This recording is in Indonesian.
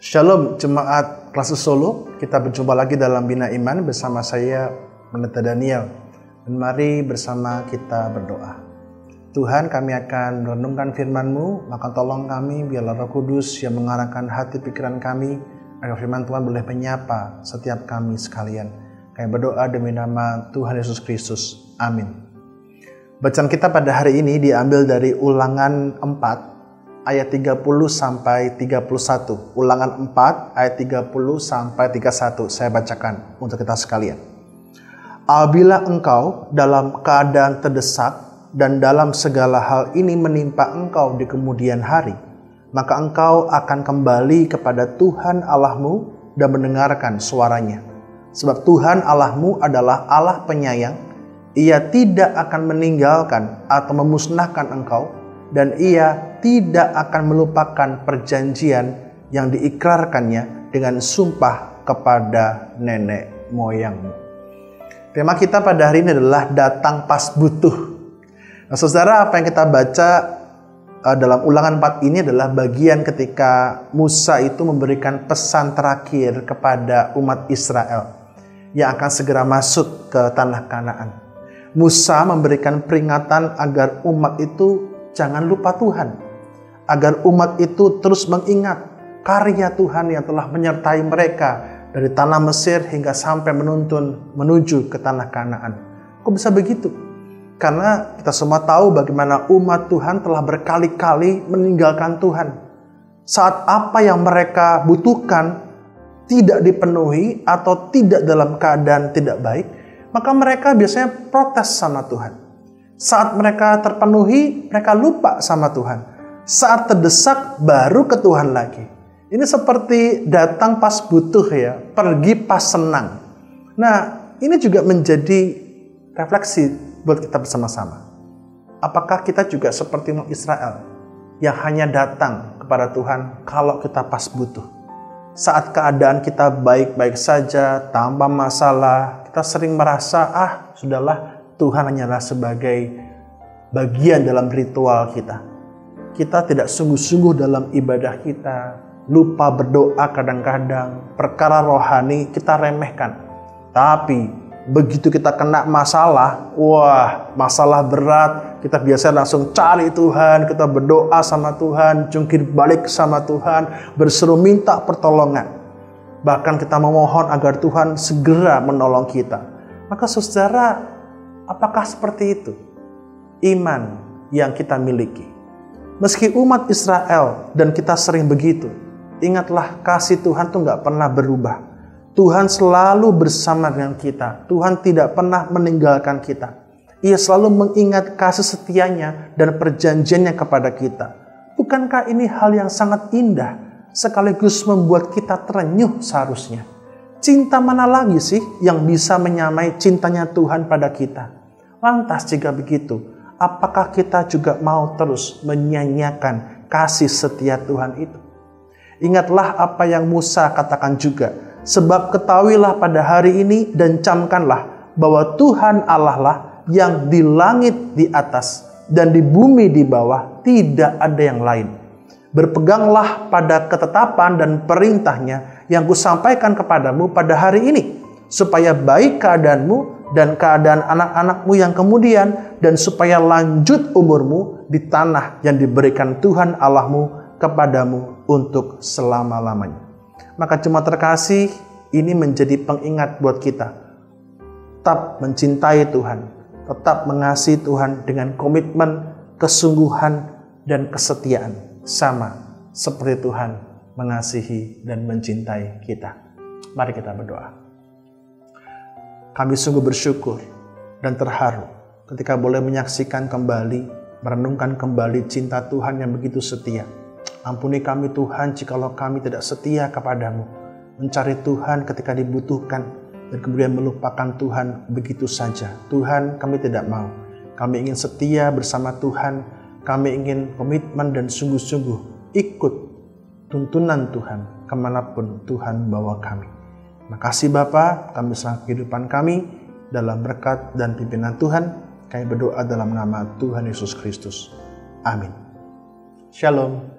Shalom Jemaat Kelas Solo, kita berjumpa lagi dalam Bina Iman bersama saya Pendeta Daniel. Dan mari bersama kita berdoa. Tuhan, kami akan merenungkan firman-Mu, maka tolong kami biarlah Roh Kudus yang mengarahkan hati pikiran kami agar firman Tuhan boleh menyapa setiap kami sekalian. Kami berdoa demi nama Tuhan Yesus Kristus. Amin. Bacaan kita pada hari ini diambil dari Ulangan 4 ayat 30 sampai 31. Ulangan 4 ayat 30 sampai 31. Saya bacakan untuk kita sekalian. Apabila engkau dalam keadaan terdesak dan dalam segala hal ini menimpa engkau di kemudian hari, maka engkau akan kembali kepada Tuhan Allahmu dan mendengarkan suaranya. Sebab Tuhan Allahmu adalah Allah penyayang. Ia tidak akan meninggalkan atau memusnahkan engkau, dan Ia tidak akan melupakan perjanjian yang diikrarkannya dengan sumpah kepada nenek moyangmu. Tema kita pada hari ini adalah datang pas butuh. Nah, saudara, apa yang kita baca dalam Ulangan 4 ini adalah bagian ketika Musa itu memberikan pesan terakhir kepada umat Israel yang akan segera masuk ke tanah Kanaan. Musa memberikan peringatan agar umat itu jangan lupa Tuhan, agar umat itu terus mengingat karya Tuhan yang telah menyertai mereka dari tanah Mesir hingga sampai menuju ke tanah Kanaan. Kok bisa begitu? Karena kita semua tahu bagaimana umat Tuhan telah berkali-kali meninggalkan Tuhan. Saat apa yang mereka butuhkan tidak dipenuhi atau tidak dalam keadaan tidak baik, maka mereka biasanya protes sama Tuhan. Saat mereka terpenuhi, mereka lupa sama Tuhan. Saat terdesak, baru ke Tuhan lagi. Ini seperti datang pas butuh ya, pergi pas senang. Nah, ini juga menjadi refleksi buat kita bersama-sama. Apakah kita juga seperti Israel yang hanya datang kepada Tuhan kalau kita pas butuh? Saat keadaan kita baik-baik saja, tanpa masalah, kita sering merasa, sudahlah, Tuhan hanyalah sebagai bagian dalam ritual kita. Kita tidak sungguh-sungguh dalam ibadah kita, lupa berdoa kadang-kadang, perkara rohani kita remehkan. Tapi begitu kita kena masalah, masalah berat, kita biasanya langsung cari Tuhan, kita berdoa sama Tuhan, jungkir balik sama Tuhan, berseru minta pertolongan. Bahkan kita memohon agar Tuhan segera menolong kita. Maka saudara, apakah seperti itu iman yang kita miliki? Meski umat Israel dan kita sering begitu, ingatlah kasih Tuhan tuh gak pernah berubah. Tuhan selalu bersama dengan kita. Tuhan tidak pernah meninggalkan kita. Ia selalu mengingat kasih setianya dan perjanjiannya kepada kita. Bukankah ini hal yang sangat indah, sekaligus membuat kita terenyuh seharusnya? Cinta mana lagi sih yang bisa menyamai cintanya Tuhan pada kita? Lantas jika begitu, apakah kita juga mau terus menyanyiakan kasih setia Tuhan itu? Ingatlah apa yang Musa katakan juga. Sebab ketahuilah pada hari ini dan camkanlah bahwa Tuhan Allah lah yang di langit di atas dan di bumi di bawah, tidak ada yang lain. Berpeganglah pada ketetapan dan perintahnya yang kusampaikan kepadamu pada hari ini, supaya baik keadaanmu dan keadaan anak-anakmu yang kemudian, dan supaya lanjut umurmu di tanah yang diberikan Tuhan Allahmu kepadamu untuk selama-lamanya. Maka jemaat terkasih, ini menjadi pengingat buat kita. Tetap mencintai Tuhan, tetap mengasihi Tuhan dengan komitmen, kesungguhan, dan kesetiaan. Sama seperti Tuhan mengasihi dan mencintai kita. Mari kita berdoa. Kami sungguh bersyukur dan terharu ketika boleh menyaksikan kembali, merenungkan kembali cinta Tuhan yang begitu setia. Ampuni kami Tuhan jikalau kami tidak setia kepadamu, mencari Tuhan ketika dibutuhkan, dan kemudian melupakan Tuhan begitu saja. Tuhan, kami tidak mau. Kami ingin setia bersama Tuhan, kami ingin komitmen dan sungguh-sungguh ikut tuntunan Tuhan kemanapun Tuhan bawa kami. Makasih Bapa, kami serahkan kehidupan kami dalam berkat dan pimpinan Tuhan. Kami berdoa dalam nama Tuhan Yesus Kristus. Amin. Shalom.